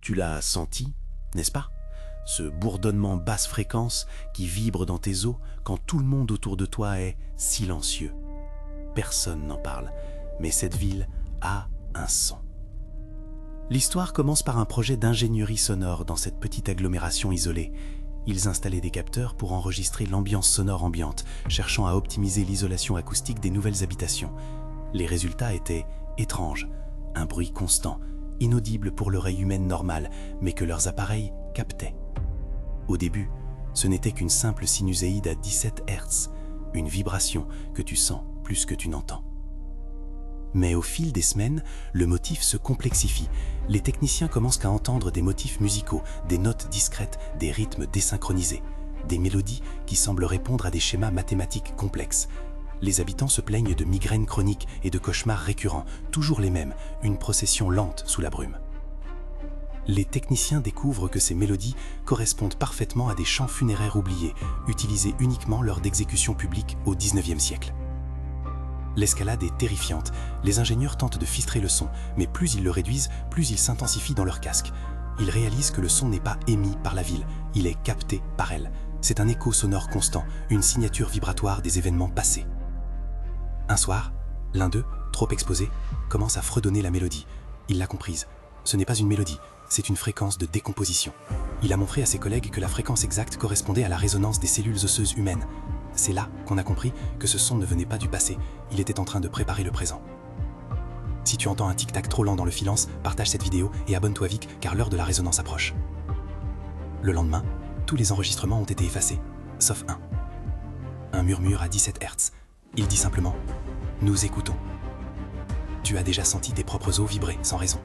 Tu l'as senti, n'est-ce pas? Ce bourdonnement basse fréquence qui vibre dans tes os quand tout le monde autour de toi est silencieux. Personne n'en parle, mais cette ville a un son. L'histoire commence par un projet d'ingénierie sonore dans cette petite agglomération isolée. Ils installaient des capteurs pour enregistrer l'ambiance sonore ambiante, cherchant à optimiser l'isolation acoustique des nouvelles habitations. Les résultats étaient étranges, un bruit constant, inaudible pour l'oreille humaine normale, mais que leurs appareils captaient. Au début, ce n'était qu'une simple sinuséide à 17 Hz, une vibration que tu sens plus que tu n'entends. Mais au fil des semaines, le motif se complexifie. Les techniciens commencent à entendre des motifs musicaux, des notes discrètes, des rythmes désynchronisés, des mélodies qui semblent répondre à des schémas mathématiques complexes. Les habitants se plaignent de migraines chroniques et de cauchemars récurrents, toujours les mêmes, une procession lente sous la brume. Les techniciens découvrent que ces mélodies correspondent parfaitement à des chants funéraires oubliés, utilisés uniquement lors d'exécutions publiques au XIXe siècle. L'escalade est terrifiante. Les ingénieurs tentent de filtrer le son, mais plus ils le réduisent, plus il s'intensifie dans leur casque. Ils réalisent que le son n'est pas émis par la ville, il est capté par elle. C'est un écho sonore constant, une signature vibratoire des événements passés. Un soir, l'un d'eux, trop exposé, commence à fredonner la mélodie. Il l'a comprise. Ce n'est pas une mélodie, c'est une fréquence de décomposition. Il a montré à ses collègues que la fréquence exacte correspondait à la résonance des cellules osseuses humaines. C'est là qu'on a compris que ce son ne venait pas du passé, il était en train de préparer le présent. Si tu entends un tic-tac trop lent dans le silence, partage cette vidéo et abonne-toi vite car l'heure de la résonance approche. Le lendemain, tous les enregistrements ont été effacés, sauf un. Un murmure à 17 Hz. Il dit simplement « Nous écoutons ». Tu as déjà senti tes propres os vibrer sans raison.